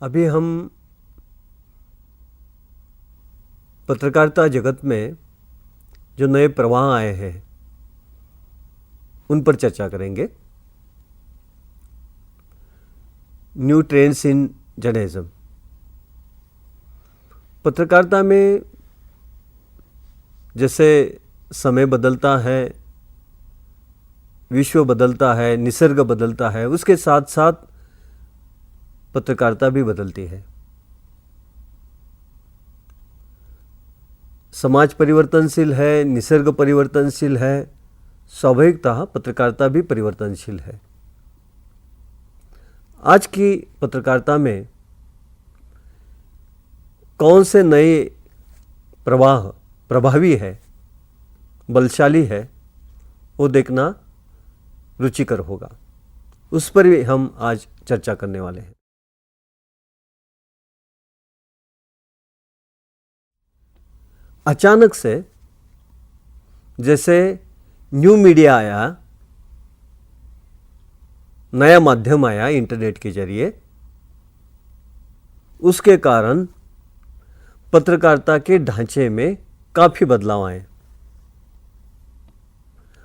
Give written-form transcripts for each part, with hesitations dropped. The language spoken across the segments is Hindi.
अभी हम पत्रकारिता जगत में जो नए प्रवाह आए हैं उन पर चर्चा करेंगे। New trends in journalism. पत्रकारिता में जैसे समय बदलता है, विश्व बदलता है, निसर्ग बदलता है, उसके साथ साथ पत्रकारिता भी बदलती है। समाज परिवर्तनशील है, निसर्ग परिवर्तनशील है, स्वाभाविकतः पत्रकारिता भी परिवर्तनशील है। आज की पत्रकारिता में कौन से नए प्रवाह प्रभावी है, बलशाली है, वो देखना रुचिकर होगा। उस पर भी हम आज चर्चा करने वाले हैं। अचानक से जैसे न्यू मीडिया आया, नया माध्यम आया इंटरनेट के जरिए, उसके कारण पत्रकारिता के ढांचे में काफ़ी बदलाव आए।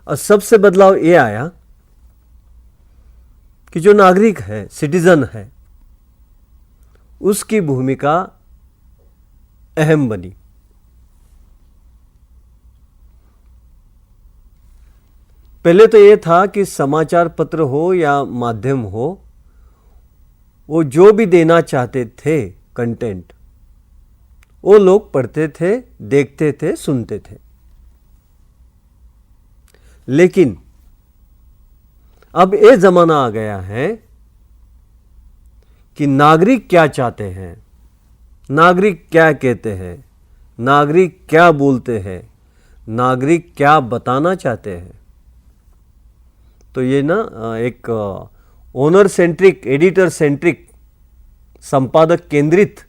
और सबसे बदलाव ये आया कि जो नागरिक है, सिटीजन है, उसकी भूमिका अहम बनी। पहले तो ये था कि समाचार पत्र हो या माध्यम हो, वो जो भी देना चाहते थे कंटेंट, वो लोग पढ़ते थे, देखते थे, सुनते थे। लेकिन अब ये ज़माना आ गया है कि नागरिक क्या चाहते हैं, नागरिक क्या कहते हैं, नागरिक क्या बोलते हैं, नागरिक क्या बताना चाहते हैं। तो ये ना एक ओनर सेंट्रिक, एडिटर सेंट्रिक, संपादक केंद्रित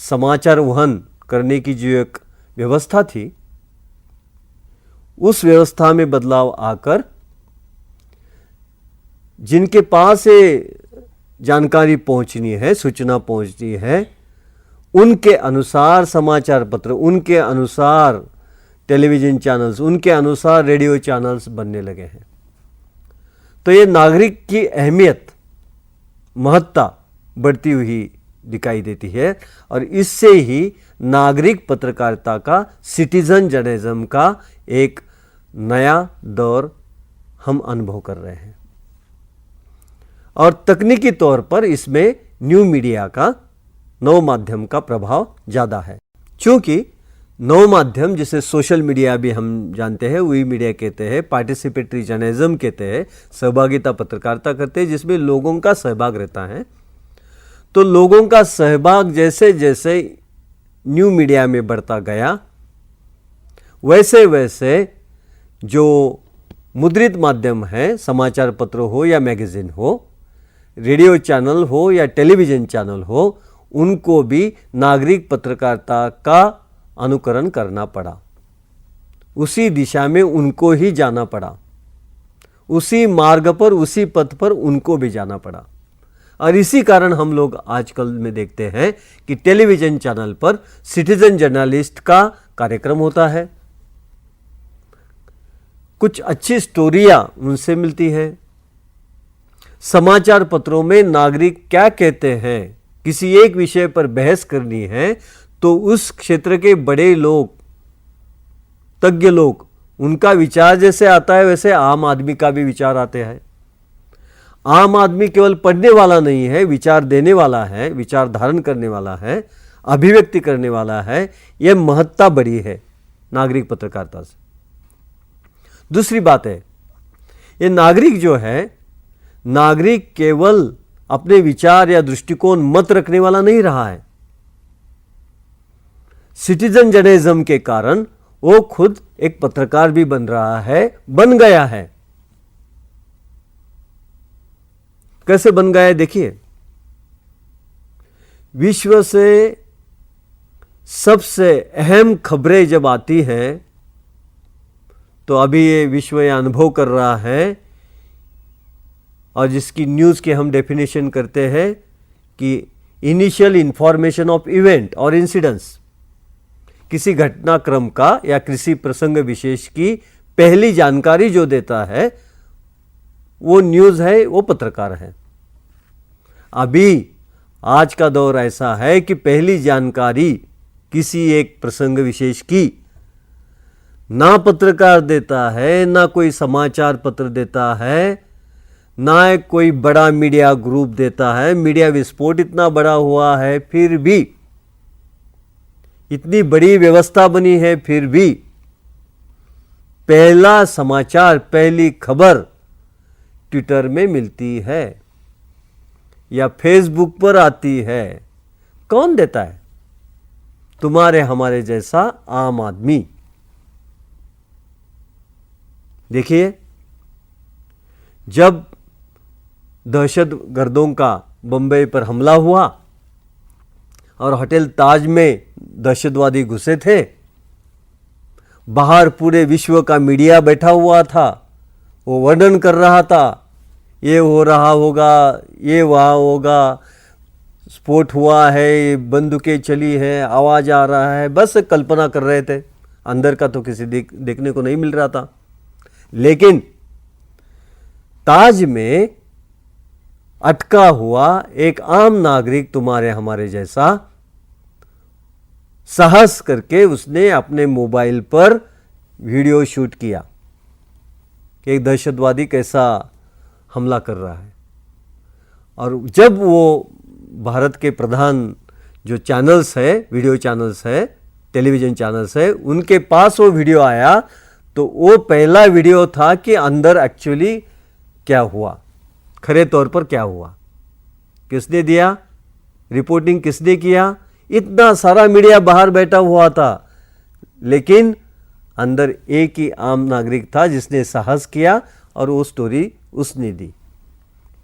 समाचार वहन करने की जो एक व्यवस्था थी, उस व्यवस्था में बदलाव आकर जिनके पास ये जानकारी पहुंचनी है, सूचना पहुंचनी है, उनके अनुसार समाचार पत्र, उनके अनुसार टेलीविज़न चैनल्स, उनके अनुसार रेडियो चैनल्स बनने लगे हैं। तो ये नागरिक की अहमियत, महत्ता बढ़ती हुई दिखाई देती है और इससे ही नागरिक पत्रकारिता का, सिटीजन जर्नलिज्म का एक नया दौर हम अनुभव कर रहे हैं। और तकनीकी तौर पर इसमें न्यू मीडिया का, नव माध्यम का प्रभाव ज़्यादा है। चूँकि नव माध्यम, जिसे सोशल मीडिया भी हम जानते हैं, वही मीडिया कहते हैं, पार्टिसिपेटरी जर्नलिज्म कहते हैं, सहभागिता पत्रकारिता करते हैं, जिसमें लोगों का सहभाग रहता है। तो लोगों का सहभाग जैसे जैसे न्यू मीडिया में बढ़ता गया, वैसे वैसे जो मुद्रित माध्यम है, समाचार पत्र हो या मैगजीन हो, रेडियो चैनल हो या टेलीविज़न चैनल हो, उनको भी नागरिक पत्रकारिता का अनुकरण करना पड़ा। उसी दिशा में उनको ही जाना पड़ा, उसी मार्ग पर, उसी पथ पर उनको भी जाना पड़ा। और इसी कारण हम लोग आजकल में देखते हैं कि टेलीविज़न चैनल पर सिटीजन जर्नलिस्ट का कार्यक्रम होता है, कुछ अच्छी स्टोरियाँ उनसे मिलती हैं। समाचार पत्रों में नागरिक क्या कहते हैं, किसी एक विषय पर बहस करनी है तो उस क्षेत्र के बड़े लोग, तज्ञ लोग, उनका विचार जैसे आता है वैसे आम आदमी का भी विचार आते हैं। आम आदमी केवल पढ़ने वाला नहीं है, विचार देने वाला है, विचार धारण करने वाला है, अभिव्यक्ति करने वाला है। यह महत्ता बड़ी है नागरिक पत्रकारिता से। दूसरी बात है, ये नागरिक जो है, नागरिक केवल अपने विचार या दृष्टिकोण मत रखने वाला नहीं रहा है। सिटीजन जर्नलिज्म के कारण वो खुद एक पत्रकार भी बन रहा है, बन गया है। कैसे बन गया है देखिए, विश्व से सबसे अहम खबरें जब आती हैं, तो अभी ये विश्व ये अनुभव कर रहा है और जिसकी न्यूज़ की हम डेफिनेशन करते हैं कि इनिशियल इंफॉर्मेशन ऑफ इवेंट और इंसिडेंट्स, किसी घटनाक्रम का या किसी प्रसंग विशेष की पहली जानकारी जो देता है वो न्यूज़ है, वो पत्रकार है। अभी आज का दौर ऐसा है कि पहली जानकारी किसी एक प्रसंग विशेष की ना पत्रकार देता है, ना कोई समाचार पत्र देता है, ना कोई बड़ा मीडिया ग्रुप देता है। मीडिया विस्फोट इतना बड़ा हुआ है, फिर भी इतनी बड़ी व्यवस्था बनी है, फिर भी पहला समाचार, पहली खबर ट्विटर में मिलती है या फेसबुक पर आती है। कौन देता है? तुम्हारे हमारे जैसा आम आदमी। देखिए, जब दहशतगर्दों का बंबई पर हमला हुआ और होटल ताज में दहशतवादी घुसे थे, बाहर पूरे विश्व का मीडिया बैठा हुआ था, वो वर्णन कर रहा था, ये हो रहा होगा, ये वहाँ होगा, स्फोट हुआ है, बंदूकें चली हैं, आवाज़ आ रहा है, बस कल्पना कर रहे थे। अंदर का तो किसी देखने को नहीं मिल रहा था। लेकिन ताज में अटका हुआ एक आम नागरिक, तुम्हारे हमारे जैसा, साहस करके उसने अपने मोबाइल पर वीडियो शूट किया कि एक दहशतवादी कैसा हमला कर रहा है। और जब वो भारत के प्रधान जो चैनल्स है, वीडियो चैनल्स है, टेलीविज़न चैनल्स है, उनके पास वो वीडियो आया तो वो पहला वीडियो था कि अंदर एक्चुअली क्या हुआ, खरे तौर पर क्या हुआ, किसने दिया, रिपोर्टिंग किसने किया। इतना सारा मीडिया बाहर बैठा हुआ था, लेकिन अंदर एक ही आम नागरिक था जिसने साहस किया और वो स्टोरी उसने दी।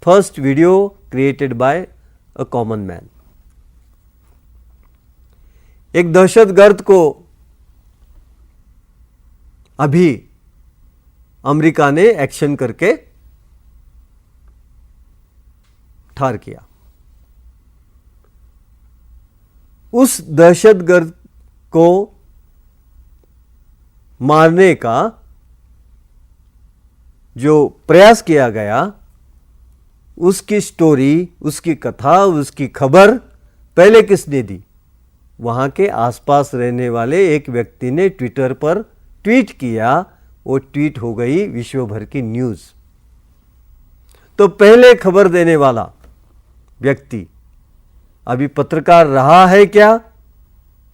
First video created by a common man. एक दहशतगर्द को अभी अमेरिका ने एक्शन करके ठार किया। उस दहशतगर्द को मारने का जो प्रयास किया गया, उसकी स्टोरी, उसकी कथा, उसकी खबर पहले किसने दी? वहाँ के आसपास रहने वाले एक व्यक्ति ने ट्विटर पर ट्वीट किया। वो ट्वीट हो गई विश्व भर की न्यूज़। तो पहले खबर देने वाला व्यक्ति अभी पत्रकार रहा है क्या?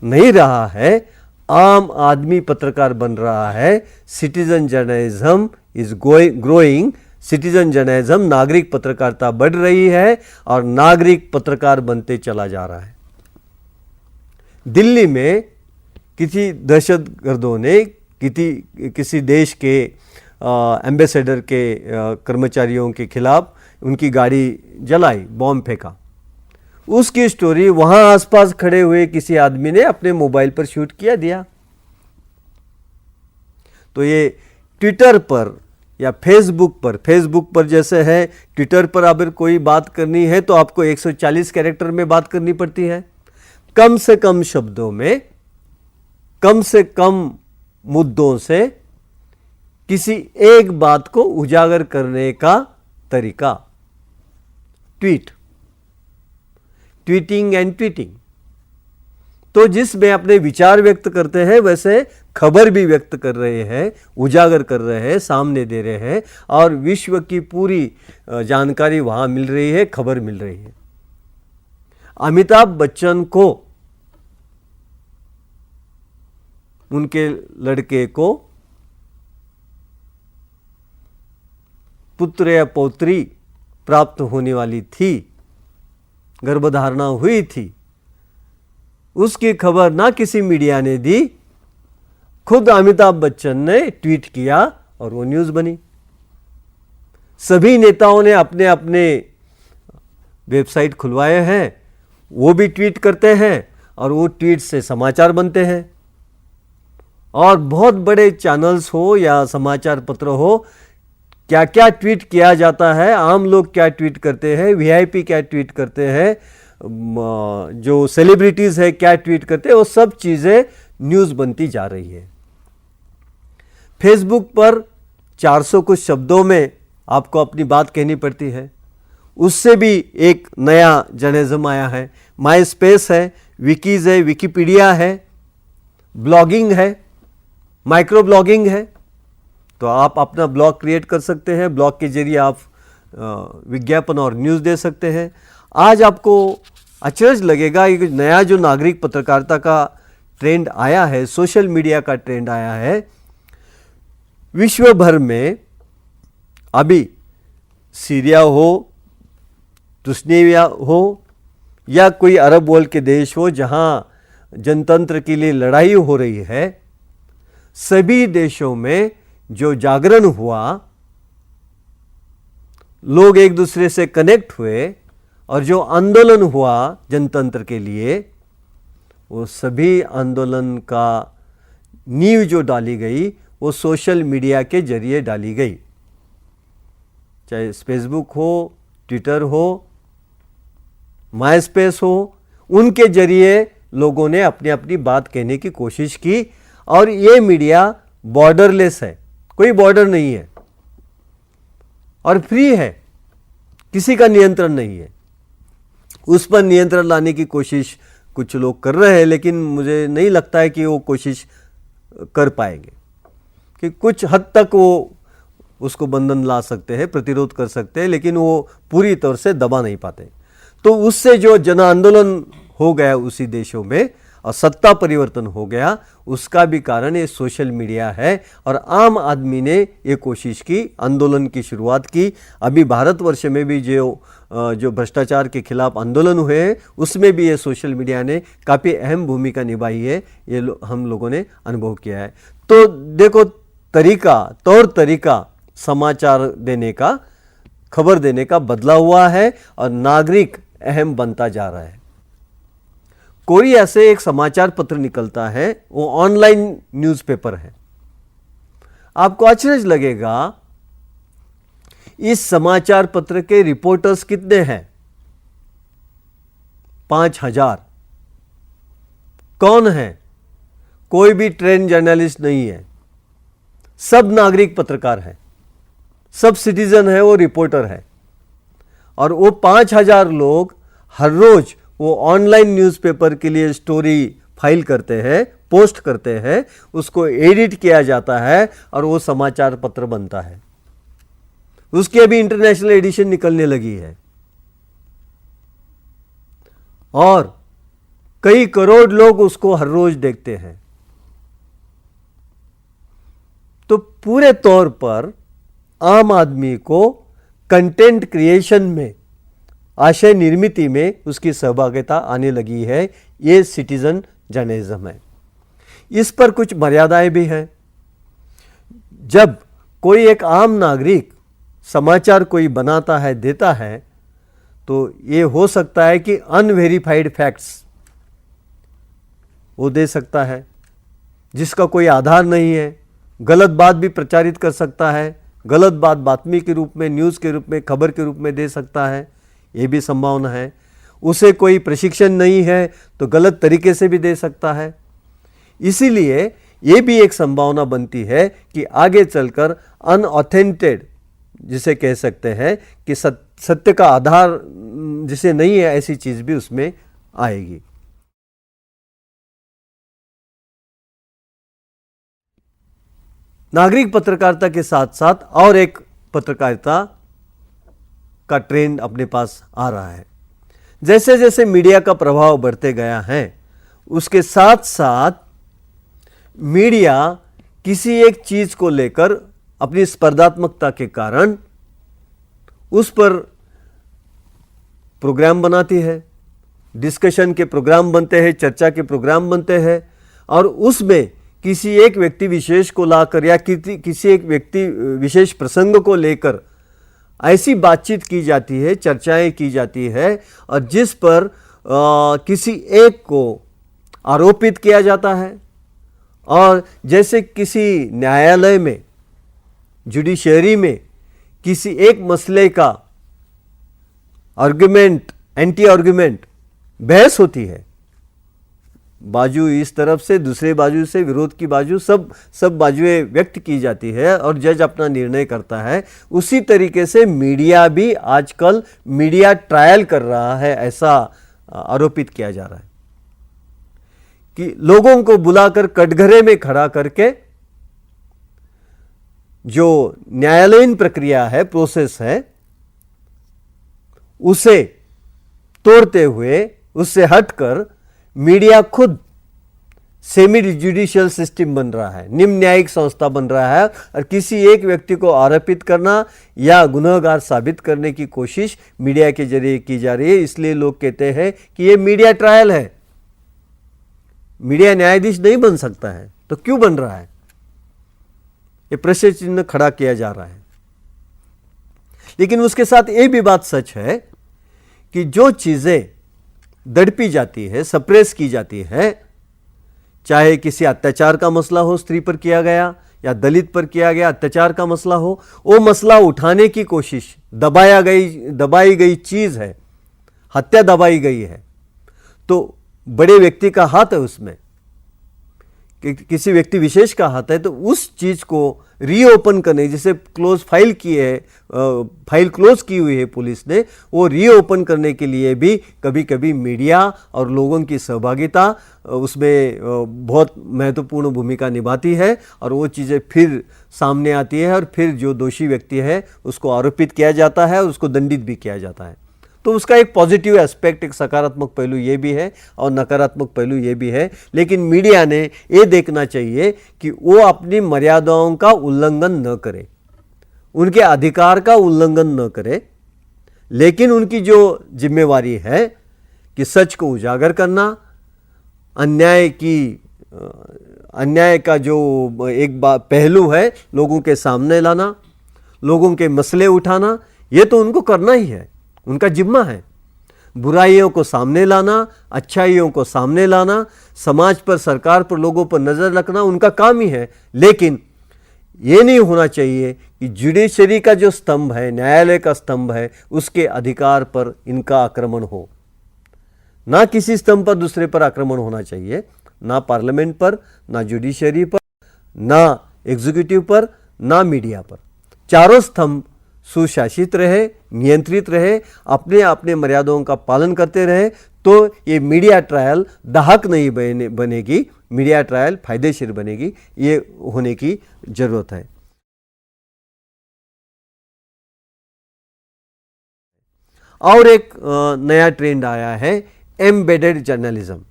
नहीं रहा है। आम आदमी पत्रकार बन रहा है। Citizen journalism is growing. Citizen journalism, नागरिक पत्रकारिता बढ़ रही है और नागरिक पत्रकार बनते चला जा रहा है। दिल्ली में किसी दहशतगर्दों ने किसी देश के एम्बेसडर के कर्मचारियों के खिलाफ उनकी गाड़ी जलाई, बॉम्ब फेंका। उसकी स्टोरी वहाँ आसपास खड़े हुए किसी आदमी ने अपने मोबाइल पर शूट किया दिया। तो ये ट्विटर पर या फेसबुक पर जैसे है, ट्विटर पर अगर कोई बात करनी है तो आपको 140 कैरेक्टर में बात करनी पड़ती है, कम से कम शब्दों में, कम से कम मुद्दों से किसी एक बात को उजागर करने का तरीका। Tweeting and tweeting. तो जिसमें अपने विचार व्यक्त करते हैं, वैसे खबर भी व्यक्त कर रहे हैं, उजागर कर रहे हैं, सामने दे रहे हैं और विश्व की पूरी जानकारी वहां मिल रही है, खबर मिल रही है। अमिताभ बच्चन को, उनके लड़के को पुत्र या पौत्री प्राप्त होने वाली थी, गर्भधारणा हुई थी। उसकी खबर ना किसी मीडिया ने दी, खुद अमिताभ बच्चन ने ट्वीट किया और वो न्यूज़ बनी। सभी नेताओं ने अपने अपने वेबसाइट खुलवाए हैं, वो भी ट्वीट करते हैं और वो ट्वीट से समाचार बनते हैं। और बहुत बड़े चैनल्स हो या समाचार पत्र हो, क्या क्या ट्वीट किया जाता है, आम लोग क्या ट्वीट करते हैं, वीआईपी क्या ट्वीट करते हैं, जो सेलिब्रिटीज़ है क्या ट्वीट करते हैं, वो सब चीज़ें न्यूज़ बनती जा रही है। फेसबुक पर 400 कुछ शब्दों में आपको अपनी बात कहनी पड़ती है। उससे भी एक नया जर्नलिज्म आया है। माई स्पेस है, विकीज है, विकिपीडिया है, ब्लॉगिंग है, माइक्रो ब्लॉगिंग है। तो आप अपना ब्लॉग क्रिएट कर सकते हैं। ब्लॉग के जरिए आप विज्ञापन और न्यूज़ दे सकते हैं। आज आपको अचरज लगेगा, ये नया जो नागरिक पत्रकारिता का ट्रेंड आया है, सोशल मीडिया का ट्रेंड आया है, विश्व भर में अभी सीरिया हो, तुस्निया हो या कोई अरब वर्ल्ड के देश हो जहां जनतंत्र के लिए लड़ाई हो रही है, सभी देशों में जो जागरण हुआ, लोग एक दूसरे से कनेक्ट हुए और जो आंदोलन हुआ जनतंत्र के लिए, वो सभी आंदोलन का नींव जो डाली गई वो सोशल मीडिया के जरिए डाली गई। चाहे फेसबुक हो, ट्विटर हो, माई स्पेस हो, उनके जरिए लोगों ने अपनी अपनी बात कहने की कोशिश की। और ये मीडिया बॉर्डरलेस है, कोई बॉर्डर नहीं है और फ्री है, किसी का नियंत्रण नहीं है। उस पर नियंत्रण लाने की कोशिश कुछ लोग कर रहे हैं, लेकिन मुझे नहीं लगता है कि वो कोशिश कर पाएंगे, कि कुछ हद तक वो उसको बंधन ला सकते हैं, प्रतिरोध कर सकते हैं, लेकिन वो पूरी तरह से दबा नहीं पाते। तो उससे जो जन आंदोलन हो गया उसी देशों में और सत्ता परिवर्तन हो गया, उसका भी कारण ये सोशल मीडिया है। और आम आदमी ने ये कोशिश की, आंदोलन की शुरुआत की। अभी भारतवर्ष में भी जो भ्रष्टाचार के खिलाफ आंदोलन हुए हैं, उसमें भी ये सोशल मीडिया ने काफ़ी अहम भूमिका निभाई है, ये हम लोगों ने अनुभव किया है। तो देखो, तौर तरीका समाचार देने का, खबर देने का बदला हुआ है और नागरिक अहम बनता जा रहा है। कोई ऐसे एक समाचार पत्र निकलता है, वो ऑनलाइन न्यूज़पेपर है। आपको आश्चर्य लगेगा, इस समाचार पत्र के रिपोर्टर्स कितने हैं? 5000। कौन है? कोई भी ट्रेन जर्नलिस्ट नहीं है, सब नागरिक पत्रकार है, सब सिटीजन है, वो रिपोर्टर है। और वो 5000 लोग हर रोज वो ऑनलाइन न्यूज़पेपर के लिए स्टोरी फाइल करते हैं, पोस्ट करते हैं, उसको एडिट किया जाता है और वो समाचार पत्र बनता है। उसकी अभी इंटरनेशनल एडिशन निकलने लगी है और कई करोड़ लोग उसको हर रोज देखते हैं। तो पूरे तौर पर आम आदमी को कंटेंट क्रिएशन में, आशय निर्मिति में उसकी सहभागिता आने लगी है। ये सिटीजन जर्नलिज्म है। इस पर कुछ मर्यादाएं भी हैं। जब कोई एक आम नागरिक समाचार कोई बनाता है, देता है, तो ये हो सकता है कि अनवेरिफाइड फैक्ट्स वो दे सकता है, जिसका कोई आधार नहीं है। गलत बात भी प्रचारित कर सकता है, गलत बात बातमी के रूप में, न्यूज़ के रूप में, खबर के रूप में दे सकता है, ये भी संभावना है। उसे कोई प्रशिक्षण नहीं है तो गलत तरीके से भी दे सकता है। इसीलिए ये भी एक संभावना बनती है कि आगे चलकर अनऑथेंटिक, जिसे कह सकते हैं कि सत्य का आधार जिसे नहीं है, ऐसी चीज़ भी उसमें आएगी। नागरिक पत्रकारिता के साथ साथ और एक पत्रकारिता का ट्रेंड अपने पास आ रहा है। जैसे जैसे मीडिया का प्रभाव बढ़ते गया है, उसके साथ साथ मीडिया किसी एक चीज़ को लेकर अपनी स्पर्धात्मकता के कारण उस पर प्रोग्राम बनाती है, डिस्कशन के प्रोग्राम बनते हैं, चर्चा के प्रोग्राम बनते हैं और उसमें किसी एक व्यक्ति विशेष को लाकर या किसी एक व्यक्ति विशेष प्रसंग को लेकर ऐसी बातचीत की जाती है, चर्चाएं की जाती है और जिस पर किसी एक को आरोपित किया जाता है। और जैसे किसी न्यायालय में, जुडिशरी में किसी एक मसले का आर्गुमेंट, एंटी आर्गुमेंट बहस होती है, बाजू इस तरफ से, दूसरे बाजू से, विरोध की बाजू, सब बाजुएं व्यक्त की जाती है और जज अपना निर्णय करता है। उसी तरीके से मीडिया भी आजकल मीडिया ट्रायल कर रहा है, ऐसा आरोपित किया जा रहा है कि लोगों को बुलाकर कटघरे में खड़ा करके जो न्यायालयीन प्रक्रिया है, प्रोसेस है, उसे तोड़ते हुए, उससे हटकर मीडिया खुद सेमी जुडिशियल सिस्टम बन रहा है, निम्न न्यायिक संस्था बन रहा है और किसी एक व्यक्ति को आरोपित करना या गुनहगार साबित करने की कोशिश मीडिया के जरिए की जा रही है। इसलिए लोग कहते हैं कि यह मीडिया ट्रायल है। मीडिया न्यायाधीश नहीं बन सकता है तो क्यों बन रहा है? ये प्रश्न चिन्ह खड़ा किया जा रहा है। लेकिन उसके साथ ये भी बात सच है कि जो चीजें दड़पी जाती है, सप्रेस की जाती है, चाहे किसी अत्याचार का मसला हो, स्त्री पर किया गया या दलित पर किया गया अत्याचार का मसला हो, वो मसला उठाने की कोशिश, दबाई गई चीज है, हत्या दबाई गई है, तो बड़े व्यक्ति का हाथ है उसमें, किसी व्यक्ति विशेष का हाथ है, तो उस चीज को रीओपन करने, जैसे क्लोज फाइल की है, फाइल क्लोज की हुई है पुलिस ने, वो रीओपन करने के लिए भी कभी कभी मीडिया और लोगों की सहभागिता उसमें बहुत महत्वपूर्ण भूमिका निभाती है और वो चीज़ें फिर सामने आती है और फिर जो दोषी व्यक्ति है उसको आरोपित किया जाता है और उसको दंडित भी किया जाता है। तो उसका एक पॉजिटिव एस्पेक्ट, एक सकारात्मक पहलू ये भी है और नकारात्मक पहलू ये भी है। लेकिन मीडिया ने ये देखना चाहिए कि वो अपनी मर्यादाओं का उल्लंघन न करे, उनके अधिकार का उल्लंघन न करे, लेकिन उनकी जो जिम्मेवारी है कि सच को उजागर करना, अन्याय का जो एक पहलू है लोगों के सामने लाना, लोगों के मसले उठाना, ये तो उनको करना ही है, उनका जिम्मा है। बुराइयों को सामने लाना, अच्छाइयों को सामने लाना, समाज पर, सरकार पर, लोगों पर नज़र रखना उनका काम ही है। लेकिन ये नहीं होना चाहिए कि जुडिशरी का जो स्तंभ है, न्यायालय का स्तंभ है, उसके अधिकार पर इनका आक्रमण हो। ना किसी स्तंभ पर दूसरे पर आक्रमण होना चाहिए, ना पार्लियामेंट पर, ना जुडिशरी पर, ना एग्जीक्यूटिव पर, ना मीडिया पर। चारों स्तंभ सुशासित रहे, नियंत्रित रहे, अपने अपने मर्यादाओं का पालन करते रहे, तो ये मीडिया ट्रायल दाहक नहीं बनेगी, मीडिया ट्रायल फायदेशीर बनेगी। ये होने की जरूरत है। और एक नया ट्रेंड आया है, एम्बेडेड जर्नलिज्म।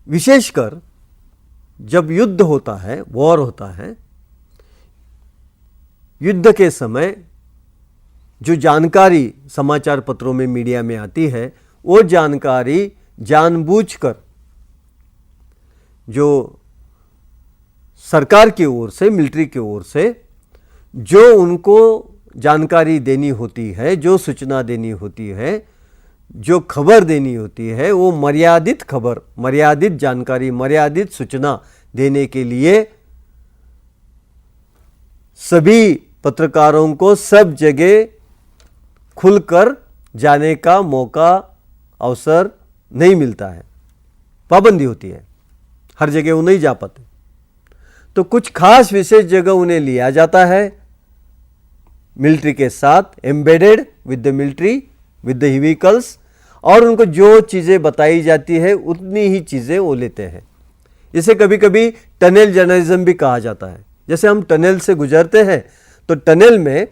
विशेषकर जब युद्ध होता है, वॉर होता है, युद्ध के समय जो जानकारी समाचार पत्रों में, मीडिया में आती है, वो जानकारी जानबूझकर जो सरकार की ओर से, मिलिट्री की ओर से जो उनको जानकारी देनी होती है, जो सूचना देनी होती है, जो खबर देनी होती है, वो मर्यादित खबर, मर्यादित जानकारी, मर्यादित सूचना देने के लिए सभी पत्रकारों को सब जगह खुलकर जाने का मौका, अवसर नहीं मिलता है, पाबंदी होती है, हर जगह वो नहीं जा पाते। तो कुछ खास विशेष जगह उन्हें लिया जाता है मिलिट्री के साथ, embedded with the military, with the vehicles, और उनको जो चीज़ें बताई जाती है उतनी ही चीज़ें वो लेते हैं। इसे कभी कभी टनल जर्नलिज्म भी कहा जाता है। जैसे हम टनल से गुजरते हैं तो टनल में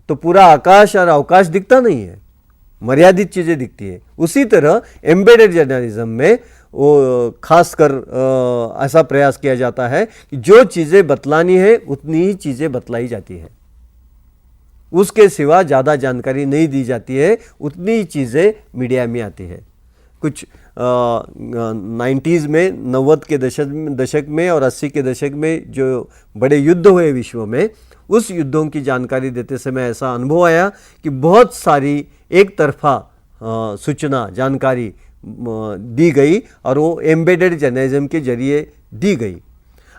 तो पूरा आकाश और अवकाश दिखता नहीं है, मर्यादित चीज़ें दिखती है। उसी तरह एम्बेडेड जर्नलिज्म में वो खासकर ऐसा प्रयास किया जाता है कि जो चीज़ें बतलानी है उतनी ही चीज़ें बतलाई जाती है, उसके सिवा ज़्यादा जानकारी नहीं दी जाती है, उतनी ही चीज़ें मीडिया में आती है। कुछ 90s में, 90 के दशक में और 80 के दशक में जो बड़े युद्ध हुए विश्व में, उस युद्धों की जानकारी देते समय ऐसा अनुभव आया कि बहुत सारी एक तरफा सूचना, जानकारी दी गई और वो एम्बेडेड जर्नलिज्म के जरिए दी गई।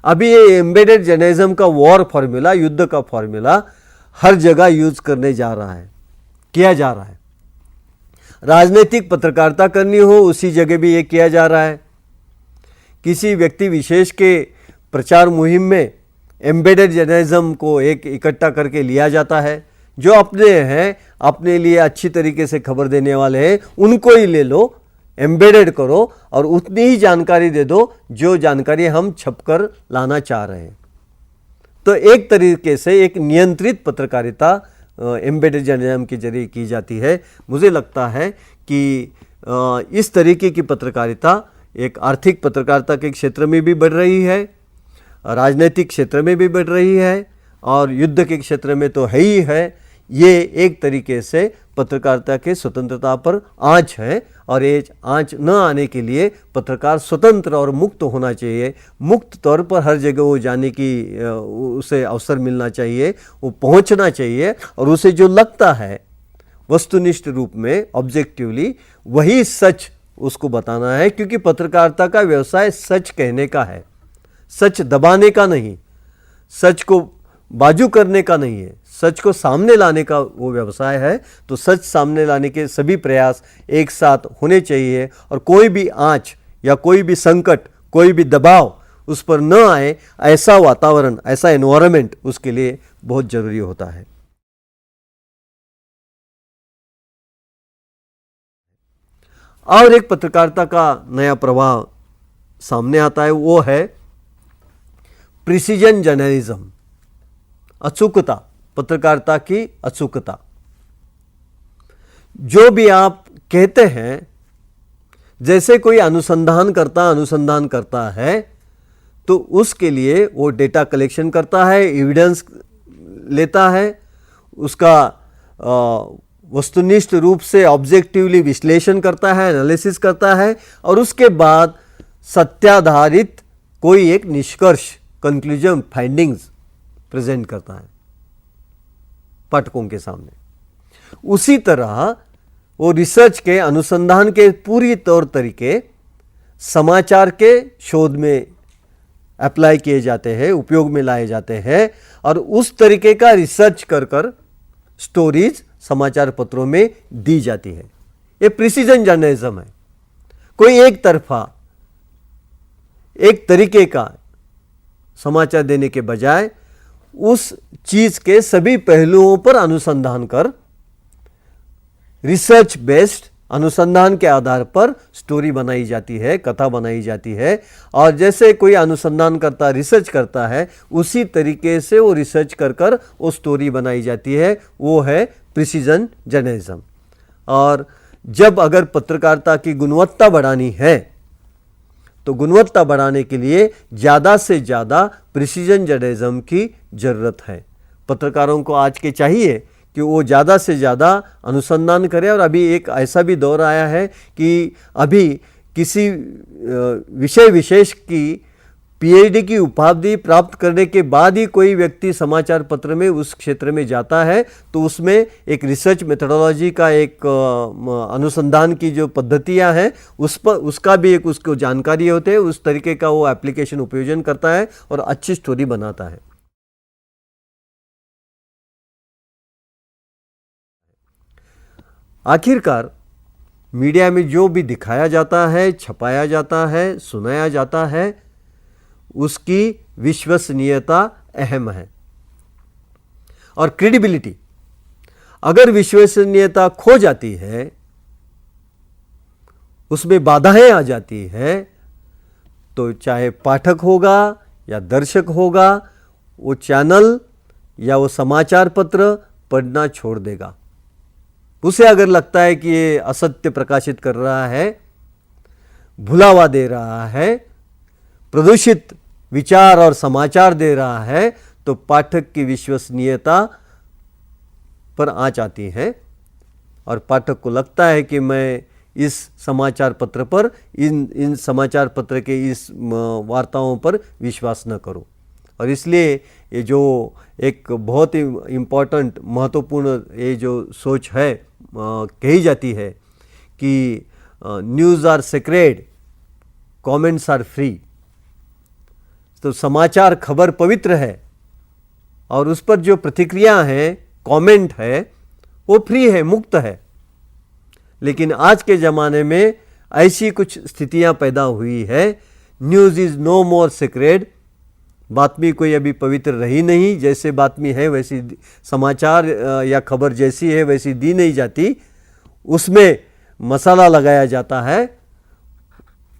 अभी ये एम्बेडेड जर्नलिज्म का वॉर फार्मूला, युद्ध का फार्मूला हर जगह यूज करने जा रहा है। किया जा रहा है। राजनीतिक पत्रकारिता करनी हो उसी जगह भी ये किया जा रहा है। किसी व्यक्ति विशेष के प्रचार मुहिम में एम्बेडेड जर्नलिज्म को एक इकट्ठा करके लिया जाता है। जो अपने हैं, अपने लिए अच्छी तरीके से खबर देने वाले हैं, उनको ही ले लो, एम्बेडेड करो और उतनी ही जानकारी दे दो जो जानकारी हम छपकर लाना चाह रहे हैं। तो एक तरीके से एक नियंत्रित पत्रकारिता एम्बेडेड जर्नलिज्म के जरिए की जाती है। मुझे लगता है कि इस तरीके की पत्रकारिता एक आर्थिक पत्रकारिता के क्षेत्र में भी बढ़ रही है, राजनीतिक क्षेत्र में भी बढ़ रही है और युद्ध के क्षेत्र में तो है ही है। ये एक तरीके से पत्रकारिता के स्वतंत्रता पर आँच है और ये आँच न आने के लिए पत्रकार स्वतंत्र और मुक्त होना चाहिए। मुक्त तौर पर हर जगह वो जाने की उसे अवसर मिलना चाहिए, वो पहुंचना चाहिए और उसे जो लगता है वस्तुनिष्ठ रूप में ऑब्जेक्टिवली वही सच उसको बताना है। क्योंकि पत्रकारिता का व्यवसाय सच कहने का है, सच दबाने का नहीं, सच को बाजू करने का नहीं है, सच को सामने लाने का वो व्यवसाय है। तो सच सामने लाने के सभी प्रयास एक साथ होने चाहिए और कोई भी आँच या कोई भी संकट, कोई भी दबाव उस पर न आए, ऐसा वातावरण, ऐसा एनवायरनमेंट उसके लिए बहुत जरूरी होता है। और एक पत्रकारिता का नया प्रवाह सामने आता है, वो है प्रिसीजन जर्नलिज्म, अचूकता, पत्रकारिता की अचूकता। जो भी आप कहते हैं, जैसे कोई अनुसंधान करता है तो उसके लिए वो डेटा कलेक्शन करता है, एविडेंस लेता है, उसका वस्तुनिष्ठ रूप से ऑब्जेक्टिवली विश्लेषण करता है, एनालिसिस करता है और उसके बाद सत्याधारित कोई एक निष्कर्ष, कंक्लूजन, फाइंडिंग्स प्रेजेंट करता है पाठकों के सामने। उसी तरह वो रिसर्च के, अनुसंधान के पूरी तौर तरीके समाचार के शोध में अप्लाई किए जाते हैं, उपयोग में लाए जाते हैं और उस तरीके का रिसर्च कर स्टोरीज समाचार पत्रों में दी जाती है। ये प्रिसीजन जर्नलिज्म है। कोई एक तरफा, एक तरीके का समाचार देने के बजाय उस चीज के सभी पहलुओं पर अनुसंधान कर, रिसर्च बेस्ड अनुसंधान के आधार पर स्टोरी बनाई जाती है, कथा बनाई जाती है। और जैसे कोई अनुसंधान करता, रिसर्च करता है, उसी तरीके से वो रिसर्च कर वो स्टोरी बनाई जाती है। वो है प्रिसीजन जर्नलिज्म। और जब अगर पत्रकारिता की गुणवत्ता बढ़ानी है तो गुणवत्ता बढ़ाने के लिए ज़्यादा से ज़्यादा प्रिसीजन जर्नलिज्म की ज़रूरत है। पत्रकारों को आज के चाहिए कि वो ज़्यादा से ज़्यादा अनुसंधान करें। और अभी एक ऐसा भी दौर आया है कि अभी किसी विषय विशेष की पीएचडी की उपाधि प्राप्त करने के बाद ही कोई व्यक्ति समाचार पत्र में उस क्षेत्र में जाता है तो उसमें एक रिसर्च मेथोडोलॉजी का, एक अनुसंधान की जो पद्धतियां हैं उस पर, उसका भी एक उसको जानकारी होते हैं, उस तरीके का वो एप्लीकेशन उपयोजन करता है और अच्छी स्टोरी बनाता है। आखिरकार मीडिया में जो भी दिखाया जाता है, छपाया जाता है, सुनाया जाता है, उसकी विश्वसनीयता अहम है और क्रेडिबिलिटी। अगर विश्वसनीयता खो जाती है, उसमें बाधाएं आ जाती है, तो चाहे पाठक होगा या दर्शक होगा, वो चैनल या वो समाचार पत्र पढ़ना छोड़ देगा। उसे अगर लगता है कि ये असत्य प्रकाशित कर रहा है, भुलावा दे रहा है, प्रदूषित विचार और समाचार दे रहा है, तो पाठक की विश्वसनीयता पर आँच आती है और पाठक को लगता है कि मैं इस समाचार पत्र पर, इन समाचार पत्र के इस वार्ताओं पर विश्वास न करूं। और इसलिए ये जो एक बहुत ही इम्पोर्टेंट, महत्वपूर्ण ये जो सोच है, कही जाती है कि news are sacred, comments are free. तो समाचार, खबर पवित्र है और उस पर जो प्रतिक्रिया है, कमेंट है, वो फ्री है, मुक्त है। लेकिन आज के ज़माने में ऐसी कुछ स्थितियां पैदा हुई है, news is no more secret, बातमी कोई अभी पवित्र रही नहीं, जैसे बातमी है वैसी समाचार या खबर जैसी है वैसी दी नहीं जाती, उसमें मसाला लगाया जाता है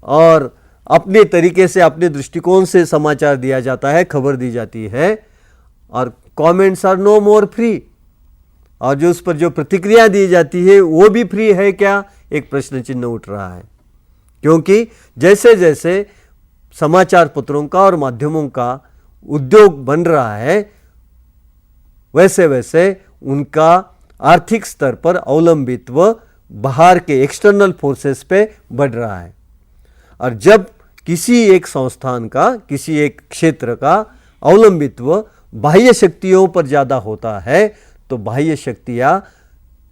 और अपने तरीके से अपने दृष्टिकोण से समाचार दिया जाता है, खबर दी जाती है, और comments are no more free. और जो उस पर जो प्रतिक्रिया दी जाती है वो भी फ्री है क्या, एक प्रश्न चिन्ह उठ रहा है। क्योंकि जैसे जैसे समाचार पत्रों का और माध्यमों का उद्योग बन रहा है, वैसे वैसे उनका आर्थिक स्तर पर अवलंबित्व बाहर के एक्सटर्नल फोर्सेस पे बढ़ रहा है। और जब किसी एक संस्थान का, किसी एक क्षेत्र का अवलंबित्व बाह्य शक्तियों पर ज़्यादा होता है, तो बाह्य शक्तियाँ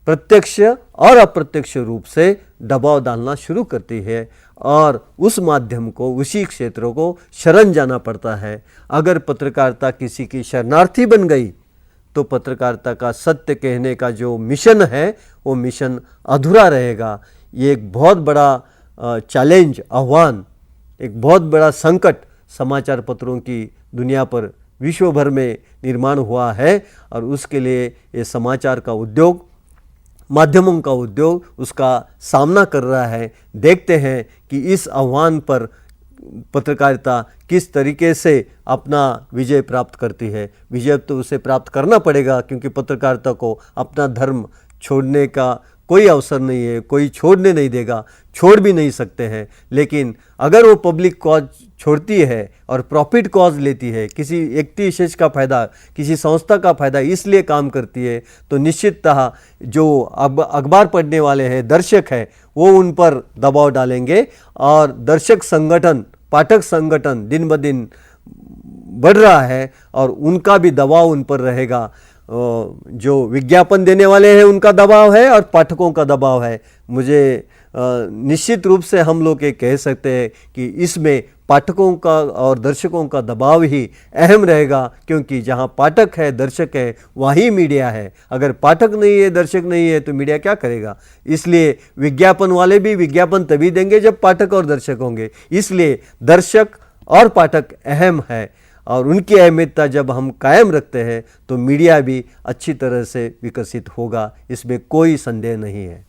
प्रत्यक्ष और अप्रत्यक्ष रूप से दबाव डालना शुरू करती है और उस माध्यम को, उसी क्षेत्र को शरण जाना पड़ता है। अगर पत्रकारिता किसी की शरणार्थी बन गई तो पत्रकारिता का सत्य कहने का जो मिशन है वो मिशन अधूरा रहेगा। ये एक बहुत बड़ा चैलेंज, आह्वान, एक बहुत बड़ा संकट समाचार पत्रों की दुनिया पर विश्व भर में निर्माण हुआ है और उसके लिए ये समाचार का उद्योग, माध्यमों का उद्योग उसका सामना कर रहा है। देखते हैं कि इस आह्वान पर पत्रकारिता किस तरीके से अपना विजय प्राप्त करती है। विजय तो उसे प्राप्त करना पड़ेगा, क्योंकि पत्रकारिता को अपना धर्म छोड़ने का कोई अवसर नहीं है, कोई छोड़ने नहीं देगा, छोड़ भी नहीं सकते हैं। लेकिन अगर वो पब्लिक कॉज छोड़ती है और प्रॉफिट कॉज लेती है, किसी व्यक्ति विशेष का फ़ायदा, किसी संस्था का फ़ायदा इसलिए काम करती है, तो निश्चिततः जो अखबार पढ़ने वाले हैं, दर्शक हैं, वो उन पर दबाव डालेंगे और दर्शक संगठन, पाठक संगठन दिन ब दिन बढ़ रहा है और उनका भी दबाव उन पर रहेगा। जो विज्ञापन देने वाले हैं उनका दबाव है और पाठकों का दबाव है। मुझे निश्चित रूप से हम लोग ये कह सकते हैं कि इसमें पाठकों का और दर्शकों का दबाव ही अहम रहेगा, क्योंकि जहां पाठक है, दर्शक है, वहीं मीडिया है। अगर पाठक नहीं है, दर्शक नहीं है, तो मीडिया क्या करेगा। इसलिए विज्ञापन वाले भी विज्ञापन तभी देंगे जब पाठक और दर्शक होंगे। इसलिए दर्शक और पाठक अहम है और उनकी अहमियत जब हम कायम रखते हैं तो मीडिया भी अच्छी तरह से विकसित होगा, इसमें कोई संदेह नहीं है।